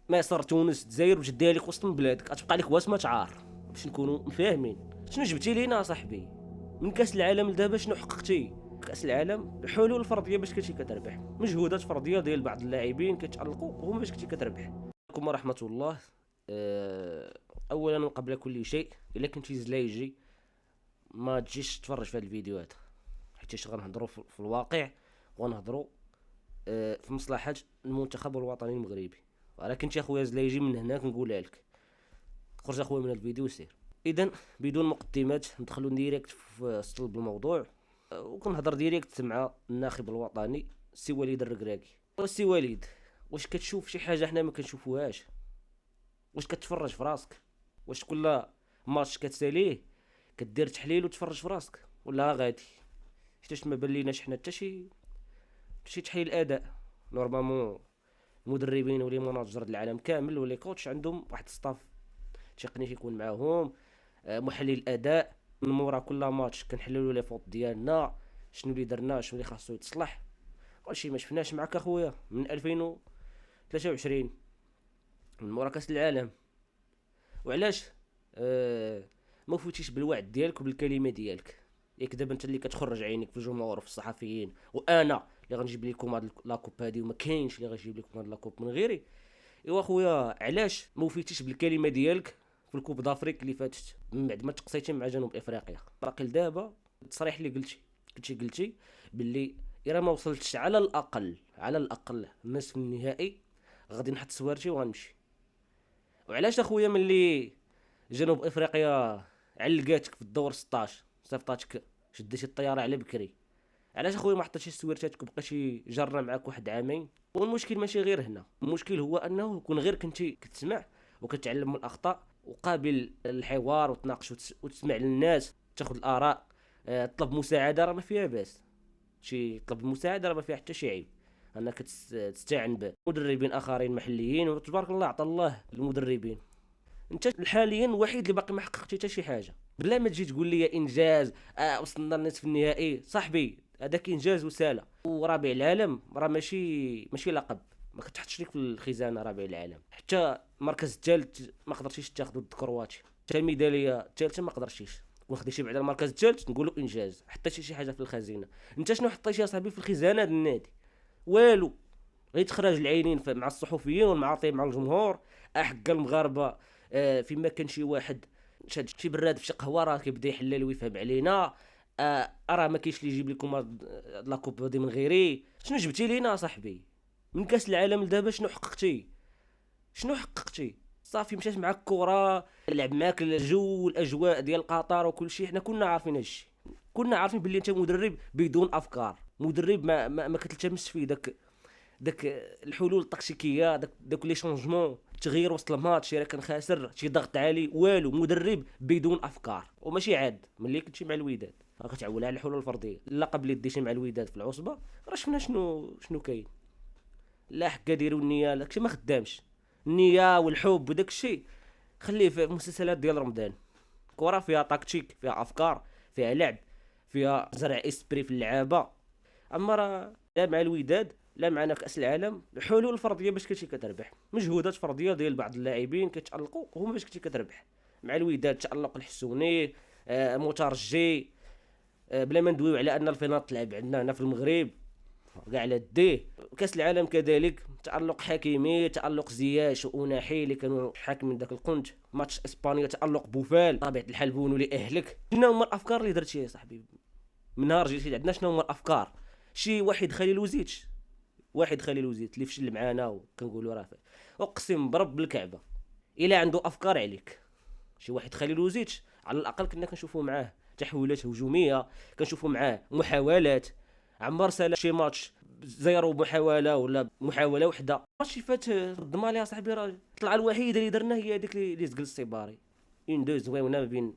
مصر تونس الجزائر باش ديها لك وسط من بلادك غتبقى لك واسمه عار. باش نكونوا مفاهمين شنو جبتي لينا صاحبي من كاس العالم لدابا؟ شنو حققتي كاس العالم؟ الحلول الفرديه باش كنتي كتربح، مجهودات فرديه ديال بعض اللاعبين كيتالقوا هما باش كنتي كتربح. عليكم ورحمه الله. اولا وقبل كل شيء، الا كنتي زلايجي ما تجيش تفرج في هاد الفيديوهات، حيت غنهضروا في الواقع، ونهضروا في مصلحه المنتخب الوطني المغربي. ولكن يا خويا زلايجي من هنا كنقولها لك، خرج اخويا من الفيديو وسير. اذا بدون مقدمات ندخلوا ديريكت في صلب الموضوع، وكنهضر ديريكت مع الناخب الوطني السي وليد الركراكي. السي وليد، واش كتشوف شي حاجه حنا ما كنشوفوهاش؟ واش كتفرج في راسك؟ واش كل ماتش كتساليه كدير تحليل وتفرج في راسك ولا غادي؟ حيت ما بان ليناش حنا حتى شي تحليل اداء. نورمالمون المدربين ولي مناجر العالم كامل ولي كوتش عندهم واحد ستاف تقني يكون معاهم، محلل اداء. من مورا كل ماتش كنحللوا لي فوت ديالنا، شنو اللي درنا شنو اللي خاصو يتصلح. هادشي ما شفناش معاك اخويا من 2023 من مورا كاس العالم. وعلاش ما فوتيش بالوعد ديالك وبالكلمه ديالك؟ ياك دابا انت اللي كتخرج عينيك في الجمهور وفي الصحفيين، وانا اللي غنجيب لكم هاد لاكوب هادي، وما كاينش اللي غيجيب لكم هاد لاكوب من غيري. ايوا خويا، علاش ما وفيتيش بالكلمه ديالك في الكوب دافريك اللي فاتت من بعد ما تقصيتي مع جنوب افريقيا؟ باقي لدابا التصريح اللي قلتي باللي الا ما وصلتش على الاقل نصف النهائي غادي نحط سوارتي وغنمشي. وعلاش اخويا ملي جنوب افريقيا علقاتك في الدور 16 صيفطاتك شديتي الطياره على بكري، علاش اخويا ما حطيتيش سويرتاتك وبقيتي جرنا معاك واحد عامين؟ والمشكل ماشي غير هنا، المشكل هو انه كون غير كنتي كتسمع وكتعلم من الاخطاء وقابل الحوار وتناقش وتسمع للناس، تاخذ الاراء، طلب مساعده، راه ما فيها باس. شي طلب المساعده راه ما فيها حتى شي عيب انك تستعن بمدربين اخرين محليين. وتبارك الله عطا الله المدربين. انت حاليا الوحيد اللي باقي ما حققتي حتى شي حاجه. بلا ما تجي تقول لي انجاز، وصلنا للنصف النهائي صاحبي، هذاك انجاز وساله. ورابع العالم راه ماشي لقب، ما كتحطش لك في الخزانه رابع العالم. حتى المركز الثالث ما قدرتيش تاخذ ضد كرواتيا، حتى الميداليه الثالثه ما قدرتيش. كون خديتي بعد المركز الثالث نقولوا انجاز، حطيتي شي حاجه في الخزينه. انت شنو حطيتي يا صاحبي في الخزانه ديال النادي؟ والو. غير تخرج العينين مع الصحفيين والمعاطي مع الجمهور. حق المغاربه، فيما كان شي واحد شاد شي براد في شي قهوه راه كيبدا يحلل ويفهم علينا. راه ما كاينش اللي يجيب لكم هاد لاكوب هادي من غيري. شنو جبتي لينا صاحبي من كاس العالم لدابا؟ شنو حققتي؟ صافي مشات معاك كره، لعب معاك الجو والاجواء ديال قطر وكل شيء. حنا كنا عارفين هادشي، كنا عارفين باللي انت مدرب بدون افكار، مدرب ما كتلتمس فيه داك الحلول التكتيكيه، داك لي شونجمون، تغيير وسط الماتش الا كان خاسر، شي ضغط عالي، والو. مدرب بدون افكار. وماشي عاد ملي كنتي مع الوداد راه كتعول على الحلول الفرديه. اللقب اللي ديتي مع الوداد في العصبه راه شفنا شنو كاين. لا حكا ديروا النيه، داكشي ما خدامش. النيه والحب وداك الشيء خليه في المسلسلات ديال رمضان. كره فيها تكتيك، فيها افكار، فيها لعب، فيها زرع اسبري في اللعابه. اما راه لا مع الوداد لا معنا كاس العالم، الحلول الفرديه باش كنتي كتربح، مجهودات فرديه ديال بعض اللاعبين كيتالقوا هما باش كنتي كتربح. مع الوداد تالق الحسوني، مترجي، بلا ما ندويو على ان الفينال تلعب عندنا هنا في المغرب كاع على ديه. كاس العالم كذلك تالق حكيمي، تالق زياش واناحي اللي كانوا حاكمين داك القنت. ماتش اسبانيا تالق بوفال، طبيعه الحال بونوا لي اهلك. شنو هما الافكار اللي درتي يا صاحبي من نهار جيتي عندنا؟ شنو هما الافكار؟ شي واحد خليل وزيت اللي فشل معانا وكنقولوا راه اقسم برب الكعبه الا عنده افكار عليك. شي واحد خليل وزيت على الاقل كنا كنشوفوا معاه تحولات هجوميه، كنشوفوا معاه محاولات. عمر سالا شي ماتش زيرو محاوله ولا محاوله وحده. ماتش فات ضد مالي يا صاحبي راه طلع الوحيده اللي درنا هي هذيك اللي زقل السيباري، اون دو زوينه ما بين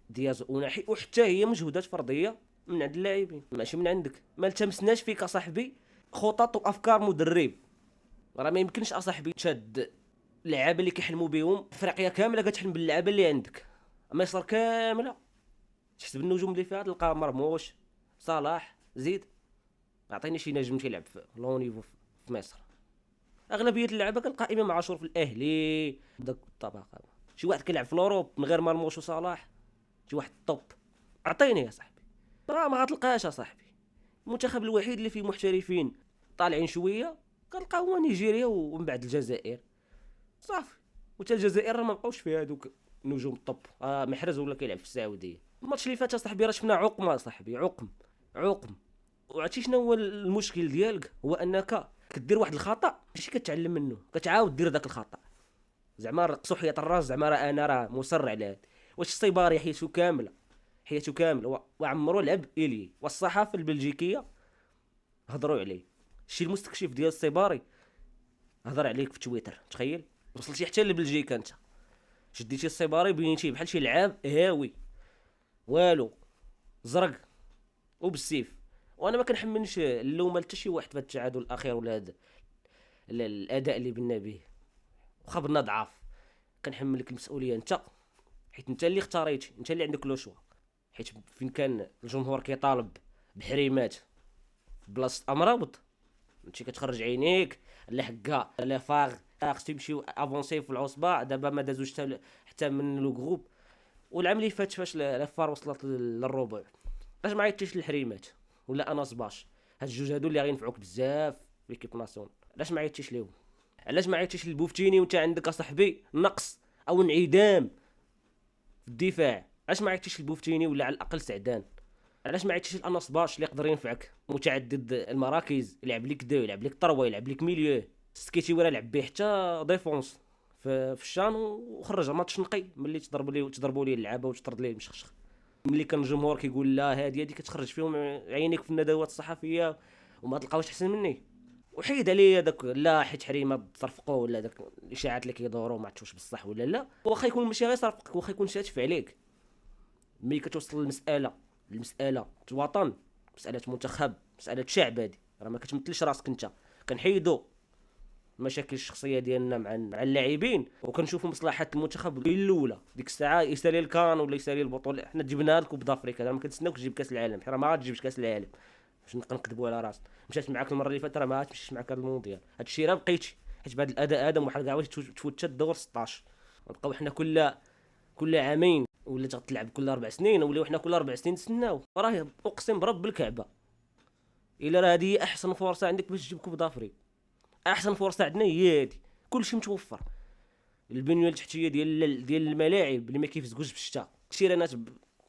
دياز وناحي. وحتى هي مجهودات فرديه من عند اللاعبين ماشي من عندك. ما التمسناش فيك اصاحبي خطط وافكار مدرب. راه ما يمكنش اصاحبي تشاد اللعابه اللي كيحلموا بهم افريقيا كامله كتحلم باللعابه اللي عندك. مصر كامله تحسب النجوم اللي فيها تلقى مرموش، صلاح، زيد. اعطيني شي نجم تيلعب في لو نيفو في مصر. اغلبيه اللعابه كنلقى امام عاشور في الاهلي داك الطبقه. شي واحد كيلعب في الاوروب من غير مرموش وصلاح، شي واحد طوب، عطيني يا صاحبي. راه ما غتلقاش يا صاحبي. المنتخب الوحيد اللي فيه محترفين طالعين شويه كنلقى هو نيجيريا ومن بعد الجزائر صافي. وتا الجزائر راه ما بقاوش فيها هذوك نجوم الطب. محرز ولا كيلعب في السعوديه. الماتش اللي فات صاحبي راه شفنا عقم صاحبي، عقم. وعرفتي شنو هو المشكل ديالك؟ هو انك كدير واحد الخطا ماشي كتعلم منه، كتعاود دير داك الخطا. زعما رقصوا حياه الراس، زعما راه انا راه مصر على هذا. واش السيباري حياته كامله وعمرو لعب الي، والصحافه البلجيكيه هضروا عليه. الشيء المستكشف ديال السيباري هضر عليك في تويتر، تخيل وصلتي حتى لبلجيكا انت. شديتي السيباري بينتيه بحال شي لعاب هاوي والو، زرق وبالسيف. وانا ما كنحملش اللومه حتى شي واحد في هذا التعادل الاخير ولا هذا الاداء اللي بنا به، واخا بنا ضعاف. كنحملك المسؤوليه انت، حيت انت اللي اختاريتي، انت اللي عندك لو شوا. حيت فين كان الجمهور كيطالب بحريمات بلاصه امراض، انت كتخرج عينيك لا حكا لا فاغ خص تمشي افونسي في العصبه. دابا ما دازوش حتى من لو جروب. والعام اللي فات فاش لافار وصلت للربع، علاش ما عيطتيش للحريمات ولا انا صباش؟ هاد الجوج هادو اللي غينفعوك بزاف في ليكيب ناسيون، علاش ما عيطتيش ليهم؟ علاش ما عيطتيش للبوفتيني وانت عندك اصاحبي نقص او انعدام في الدفاع؟ علاش ما عيطتيش للبوفتيني ولا على الاقل سعدان؟ علاش ما عيطتيش لاناس باش اللي يقدر ينفعك، متعدد المراكز، يلعب لك دو، يلعب لك طروه، يلعب لك ميليو. سكيتي ولا لعب به حتى ديفونس في الشان وخرج ماتش نقي ملي تضربوا ليه اللعابه وتطرد ليه المشخشخ. ملي كان الجمهور كيقول لا هادي كتخرج فيهم عينيك في الندوات الصحفيه وما تلقاوش احسن مني. وحيد عليا داك لا حيت حريمه تصرفقوا ولا داك الاشاعات اللي كيدوروا ما عرفتوش بصح ولا لا. واخا يكون ماشي غير صرفقك، واخا يكون شاتف عليك. ملي كتوصل المساله الوطن، مساله منتخب، مساله شعب، هادي راه ما كتمثلش راسك انت. كنحيدوا المشاكل الشخصيه ديالنا مع اللاعبين وكنشوفوا مصلحه المنتخب الاولى. ديك الساعه يسالي الكان ولا يسالي البطوله، حنا جبنا لكم بافريكا، ما كنتسناوك تجيب كاس العالم، راه ما غاتجيبش كاس العالم. باش نبقى نكذبوا على راسنا. مشات معاك المره اللي فاتت راه ما غاتمشيش معاك هذا المونديال. هادشي راه بقيتي حيت بهذا الاداء هذا محال كاع تفوت حتى الدور 16. نبقاو حنا كل عامين ولا تغتلعب كل 4 سنين، ولاو حنا كل 4 سنين نتسناو. راه اقسم برب الكعبه الا راه هذه احسن فرصه عندك باش تجيب كوب دافريك. احسن فرصه عندنا هي هذه، كلشي متوفر. البنيه التحتيه ديال الملاعب اللي ما كيفزقوش في الشتاء، التيرانات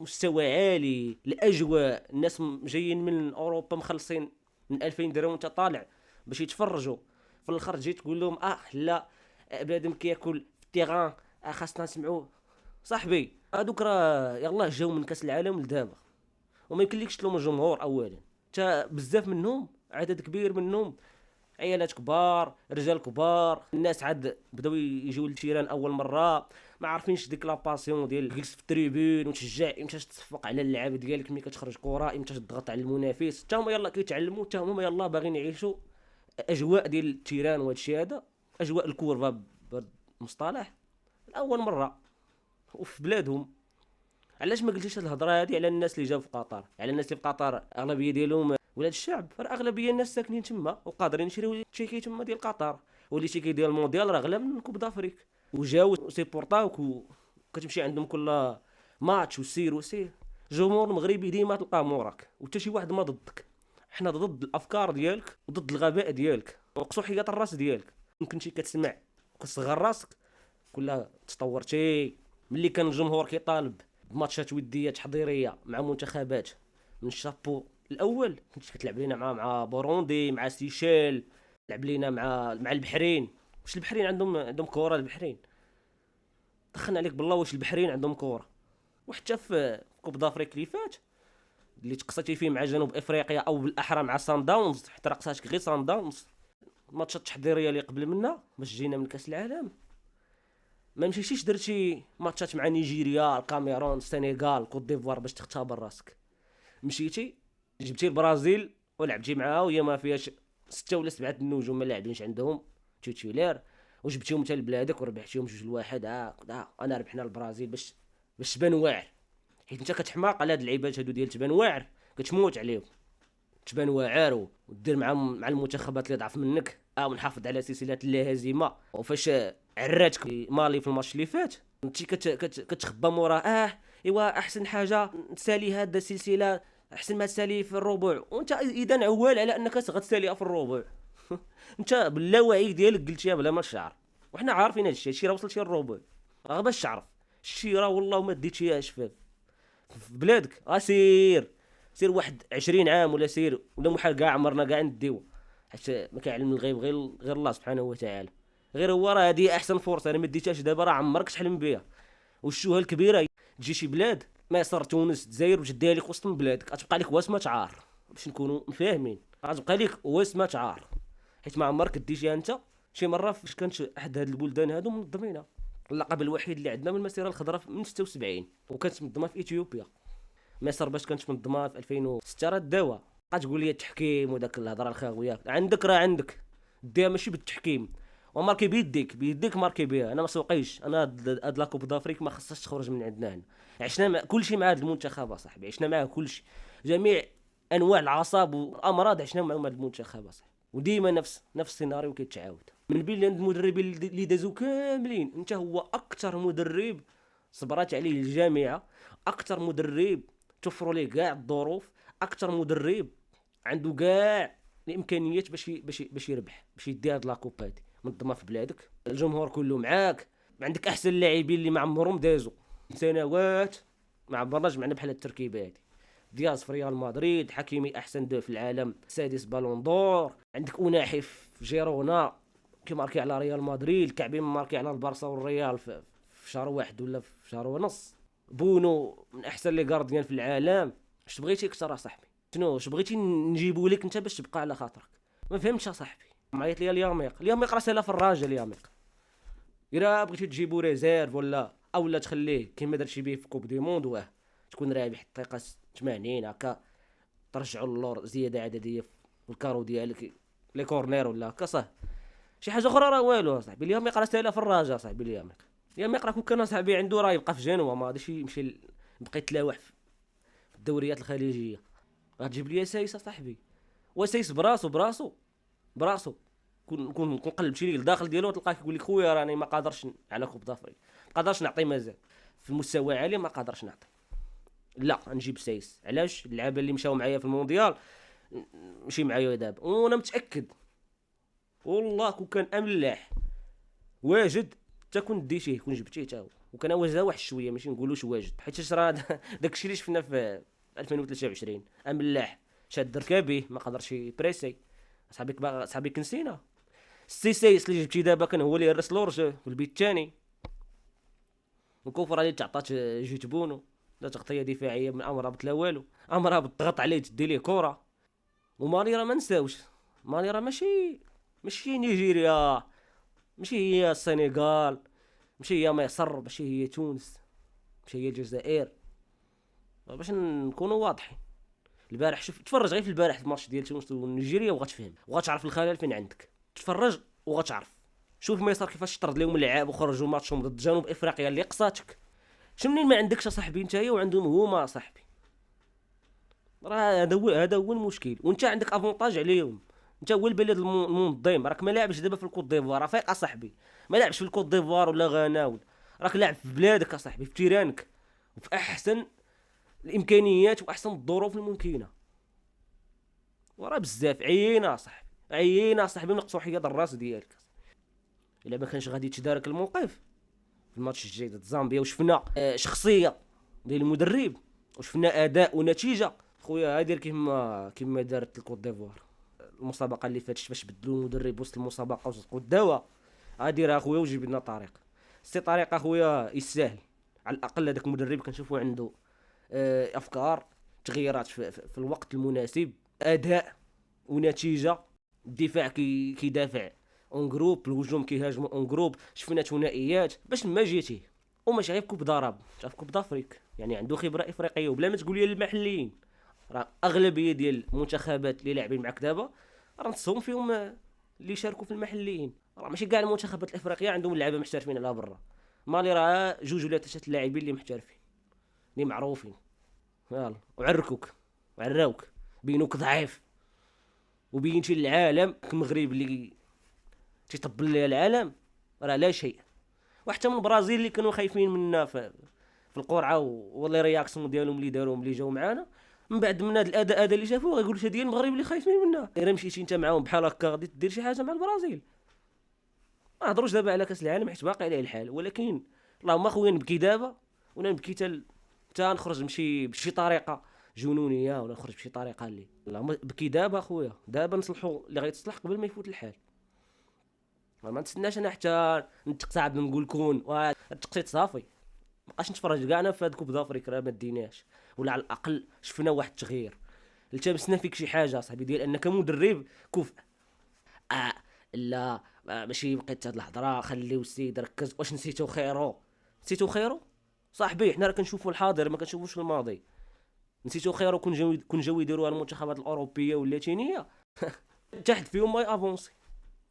بمستوى عالي، الاجواء، الناس جايين من اوروبا مخلصين من 2000 درهم وانت طالع باش يتفرجوا. في الاخر تجي تقول لهم لا بنادم كياكل في التيغان، خاصنا نسمعوه. صاحبي هادوك راه يلاه جاو من كاس العالم لدابا وما يمكنلكش تلوم الجمهور اولا. تا بزاف منهم، عدد كبير منهم عيالات كبار، رجال كبار، الناس عاد بداو يجيو للتيران اول مره، ما عارفينش ديك لاباسيون ديال جلس في التريبون وتشجع امتى تصفق على اللعابه ديالك ملي كتخرج كره، امتى تضغط على المنافس. حتى هما يلاه كيتعلموا، حتى هما يلاه باغيين يعيشوا اجواء ديال التيران وهادشي هذا، اجواء الكورفا بالمصطلح لاول مره وفي بلادهم. علاش ما قلتيش هاد الهضره هادي على الناس اللي جاو في قطر، على الناس اللي في قطر اغلبيه ديالهم ولاد الشعب؟ راه اغلبيه الناس ساكنين تما وقادرين يشريو التيكي تما ديال قطر، واللي تيكي ديال المونديال راه غلا من كوب دافريك. وجاو سيبورطاوك وكتمشي عندهم كل ماتش وسير. الجمهور المغربي ديما تلقاه موراك وحتى شي واحد ما ضدك. حنا ضد الافكار ديالك وضد الغباء ديالك وقصو حياة الراس ديالك. يمكن شي كتسمع وكتصغر راسك كلها تطورتي. ملي كان الجمهور كيطالب بماتشات وديه تحضيريه مع منتخبات من الشابو الاول، كنت كتلعب لينا مع بوروندي، مع سيشيل، لعب لينا مع البحرين. واش البحرين عندهم كره؟ البحرين دخلنا عليك بالله، واش البحرين عندهم كره؟ وحتى في كوب دافريك اللي فات اللي تقصيتي فيه مع جنوب افريقيا او بالاحرى مع سان داونز، حتى رقصاتك غير سان داونز. الماتشات التحضيريه اللي قبل منا باش جينا من كاس العالم ما مشيتيش درتي ماتشات مع نيجيريا، الكاميرون، السنغال، كوت ديفوار باش تختبر راسك. مشيتي جبتي البرازيل ولعبتي معاها وهي ما فيهاش 6 ولا 7 النجوم ما لاعبينش عندهم تيتولير، وجبتيهم حتى لبلادك وربحتيهم 2-1. انا ربحنا البرازيل باش تبان واعر، حيت انت كتحماق على هاد اللعيبات هادو ديال تبان واعر، كتموت عليهم، تبان واعر ودير مع المنتخبات اللي ضعف منك ونحافظ على سلسله اللا هزيمه. وفاش عراتك مالي في الماتش اللي فات انت كتخبى موراه ايوا احسن حاجه تسالي هاد السلسله احسن ما تسالي في الربع، وانت اذا عوال على انك غتساليها في الربع. انت باللاوعي ديالك قلتيها بلا ما تشعر، وحنا عارفين هادشي، هادشي راه وصل شي الربع غير باش تعرف الشي راه والله ما ديتيها شفاف في بلادك. سير واحد 20 عام ولا سير ولا محال كاع عمرنا كاع نديو، حتى ما كيعلم الغيب غير الله سبحانه وتعالى. غير هو راه هذه احسن فرصه، انا ما ديتهاش دابا راه عمرك تحلم بها. والشوهه الكبيره تجي شي بلاد مصر تونس الجزائر وتديها لك وسط من بلادك، غتبقى لك واسمه تعار باش نكونوا فاهمين، غتبقى لك واسمه تعار، حيت ما عمرك ديتيها انت. شي مره فاش كانت احد هاد البلدان هادو منظمينها، اللقب الوحيد اللي عندنا من المسيره الخضراء من 76، وكانت منظمه في اثيوبيا. مصر باش كانت منظمه في 2006 راه داوها. غتقول لي التحكيم وداك الهضره الخاويه، عندك راه عندك ديها ماشي بالتحكيم وماركي بيديك ماركي بها. انا ما سوقيش، انا هاد لاكوب دافريك ما خصهاش تخرج من عندنا هنا. عشنا مع كلشي مع هاد المنتخب اصاحبي، عشنا معاه كلشي، جميع انواع العصاب والامراض عشنا معهم هاد المنتخب اصاحبي. وديما نفس السيناريو كيتعاود من بين المدربين اللي دازو كاملين. انت هو اكثر مدرب صبرات عليه الجامعه، اكثر مدرب توفروا ليه كاع الظروف، اكثر مدرب عنده كاع الامكانيات باش يربح، باش يدي هاد لاكوب هادي منظمه في بلادك، الجمهور كله معاك، عندك احسن اللاعبين اللي ما عمرهم دازوا سنوات ما عمرناش معنا بحال التركيبه هادي. دياز في ريال مدريد، حكيمي احسن دو في العالم، سادس بالون دور، عندك اوناحي في جيرونا كيماركي على ريال مدريد، كعبين ماركي على البارسا والريال في شهر واحد ولا في شهر ونص، بونو من احسن لي غارديان في العالم. اش بغيتي اكثر اصاحبي؟ شنو اش بغيتي نجيبو لك انت باش تبقى على خاطرك؟ ما فهمتش اصاحبي. معيط ليا الياميق راه سالا في الراجل الياميق. الا بغيتي تجيبو ريزيرف ولا تخليه كيما درتي بيه في كوب دي موند تكون رابح الدقيقه 80 هكا، ترجعوا اللور زياده عدديه في الكارو ديالك لي كورنير ولا هكا صح. شي حاجه اخرى راه والو صاحبي. الياميق راه سالا في الراجل صاحبي. الياميق راه كون كان صاحبي عنده راه يبقى في جنوة، ما غاديش يمشي بقى يتلاوح في الدوريات الخليجيه. غتجيب لي سايس صاحبي، وسايس براسو كون قلبت لي لداخل ديالو تلقاه كيقول لك خويا راني ما قادرش على كوب دافريك، ما قادرش نعطي مازال في المستوى عالي، ما قادرش نعطي. لا نجيب سايس. علاش؟ اللعابه اللي مشاو معايا في المونديال ماشي معايا دابا، وانا متاكد والله كون كان املاح واجد حتى كون ديتيه كون جبتيه حتى هو، وكان واجد واحد شويه ماشي نقولوش واجد، حيت راه داكشي اللي شفنا في 2023 املاح شاد ركابيه ما قدرش يبريسي. صاحبي كنسينا السيسيس اللي جبتي دابا كان هو اللي هرس لورج في البيت الثاني، الكفر اللي تعطات جيت بونو لا تغطيه دفاعيه من امرها بتلا والو، امرها بالضغط عليه تدي ليه كره. ومالي راه ما نساوش، مالي راه ماشي نيجيريا، ماشي هي السنغال، ماشي هي مصر، ماشي هي تونس، ماشي هي الجزائر. باش نكونوا واضحين، البارح شوف تفرج غير في البارح في الماتش ديال تونس ونيجيريا وغتفهم وغتعرف الخلل فين عندك. تفرج وغتعرف. شوف مصر كيفاش طرد لهم اللعاب وخرجوا ماتشهم ضد جنوب افريقيا اللي قصاتك. شنو منين ما عندكش صاحبي نتايا وعندهم هما صاحبي، راه هذا هو المشكل. وانت عندك افونتاج عليهم، انت هو البلد المنظم، راك ما لاعبش دابا في الكوت ديفوار رفيق صاحبي، ما لاعبش في الكوت ديفوار ولا غانا راك لاعب في بلادك صاحبي، في تيرانك وفي احسن الامكانيات واحسن الظروف الممكنه. وراه بزاف عيينا صاحبي نقصوا حياد الراس ديالك. الا ما كانش غادي يتدارك الموقف في الماتش الجاي ضد زامبيا وشفنا شخصيه ديال المدرب وشفنا اداء ونتيجه، خويا دير كيما دارت الكوت ديفوار المسابقه اللي فاتت باش بدلوا المدرب وسط المسابقه وصدقوا الدواء. غادي راه خويا وجيب لنا طريق سي طريقه خويا يستاهل. على الاقل هذاك المدرب كنشوفوا عنده افكار، تغييرات في الوقت المناسب، اداء ونتيجه. الدفاع كيدافع اون جروب، الهجوم كيهاجموا اون جروب، شفنا ثنائيات باش ما جيتي. وماشي غير كوب ضرب في كوب دافريك، يعني عنده خبره افريقيه. وبلا ما تقول لي المحليين، راه اغلبيه ديال المنتخبات اللي لاعبين معك دابا راه نصهم فيهم اللي شاركوا في المحليين. راه ماشي كاع المنتخبات الافريقيه عندهم لعابه محترفين على برا. مالي راه جوج ولا ثلاثه اللاعبين اللي محترفين اللي معروفين، يلا وعراوك بينوك ضعيف وبينتي للعالم كمغرب اللي تيطبل ليها العالم راه لا شيء. وحتى من البرازيل اللي كانوا خايفين منا في القرعه والله رياكسيون ديالهم اللي داروهم اللي جاو معانا من بعد من هذا الاداء هذا اللي شافوه غيقولوا شي ديال المغرب اللي خايفين منا. الا مشيتي انت معاهم بحال هكا غادي دير شي حاجه مع البرازيل. ما نهضروش دابا على كاس العالم حيت باقي عليه الحال، ولكن اللهم اخويا نبكي دابا ولا نبكي تا نخرج نمشي بشي طريقه جنونيه ولا نخرج بشي طريقه اللي اللهم بكي دابا اخويا. دابا نصلحوا اللي غيتصلح قبل ما يفوت الحال. ما نتسناش انا حتى نتقطع نقول كون التقطيط صافي. مابقاش نتفرج كاع انا في هاد كوب دافريك راه ما ديناش، ولا على الاقل شفنا واحد التغيير. التمسنا فيك شي حاجه صاحبي ديال انك مدرب كفء. لا ماشي بقيت هاد الهضره خليو السيد ركز. واش نسيتو خيرو؟ نسيتو خيرو صاحبي؟ حنا راه كنشوفوا الحاضر ما كنشوفوش الماضي. نسيتو خيرو كون جاو يديروها المنتخبات الاوروبيه واللاتينيه تحت فيهم ما افونسي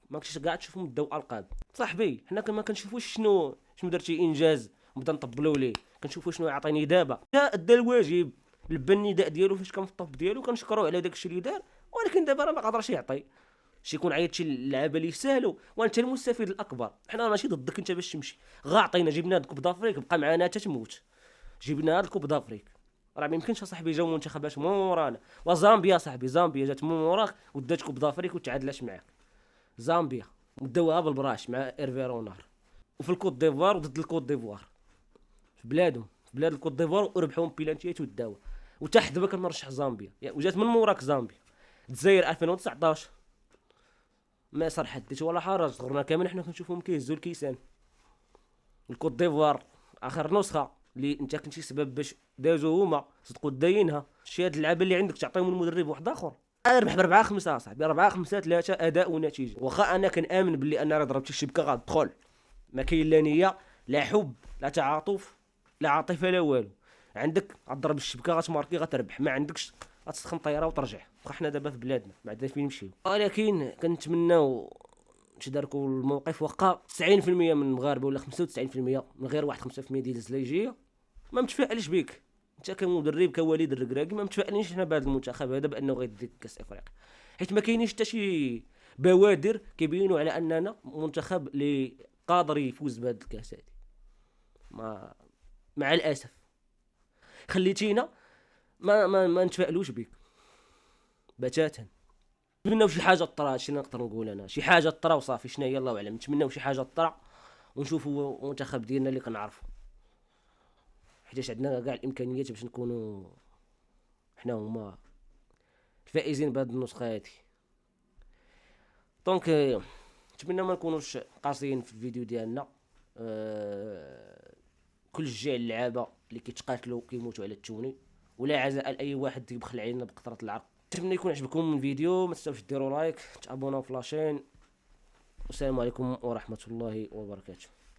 ما كنتش كاع تشوفهم داو القاب صاحبي. حنا ما كنشوفوش شنو درتي انجاز نبدا نطبلوا ليه، كنشوفوا شنو يعطيني دابا. ادى الواجب لبى النداء ديالو فاش كان في الطب ديالو كنشكروه على داك الشيء اللي دار، ولكن دابا راه ما قادرش يعطي. شي يكون عيط شي اللعابه اللي يسالوا وانت المستفيد الاكبر. حنا ماشي ضدك انت باش تمشي، غا عطينا جبنا هاد الكوب دافريك بقى معنا حتى تموت. جبنا هاد الكوب دافريك راه ما يمكنش صاحبي جاو منتخبات مورانا. وزامبيا صاحبي زامبيا جات موراك ودات كوب دافريك وتعادلاش معاك. زامبيا وداوها بالبراش مع ايرفي رونار. وفي الكوت ديفوار وضد الكوت ديفوار في بلادهم في بلاد الكوت ديفوار وربحوهم بيلانتيات وداوها. وتحت دابا كنرشح زامبيا وجات من موراك زامبيا. الجزائر 2019 ما صار حدث ولا حرج، صغرنا كامل حنا كنشوفهم كيهزوا الكيسان. الكوت ديفوار اخر نسخه اللي انت كنتي سبب باش دازو هما صدقوا داينها. شي هاد اللعابه اللي عندك تعطيهم المدرب واحد اخر اربح ب4 5 صاحبي 4 5 3 اداء ونتيجه. واخا انا كنامن باللي انا راه ضربت الشبكه غادخل، ما كاين لا نيه لا حب لا تعاطف لا عاطفه لا والو. عندك غضرب الشبكه غتماركي غتربح، ما عندكش غتسخن طياره وترجع. واخا حنا دابا في بلادنا ما عندناش فين نمشيو، ولكن كنتمناو تداركوا الموقف. واخا 90% من المغاربه ولا 95% من غير واحد 5% ديال الزلايجيه ما متفائلش بك انت كمدرب كوليد الركراكي. ما متفائلينش حنا بهذا المنتخب هذا بانه غيديك كاس افريقيا، حيت ما كاينينش حتى شي بوادر كيبينوا على اننا منتخب اللي قادر يفوز بهذا الكاس هذه. مع الاسف خليتينا ما نتفائلوش بك بتاتا. نتمناو شي حاجه طرا. شنو نقدر نقول انا؟ شي حاجه طرا وصافي. شنو هي الله اعلم. نتمناو شي حاجه طرا ونشوفوا المنتخب ديالنا اللي كنعرفوا، حيت عندنا كاع الامكانيات باش نكونوا حنا هما الفائزين بهذه النسخه هذه. دونك نتمنى ما نكونوش قاسيين في الفيديو ديالنا. كل جيع اللعابه اللي كيتقاتلوا كيموتوا على التوني، ولا عزاء لاي واحد يبخل علينا بقطره العرق. نتمنى يكون عجبكم الفيديو، ما تنساوش ديروا لايك تابوناو في لاشين. والسلام عليكم ورحمه الله وبركاته.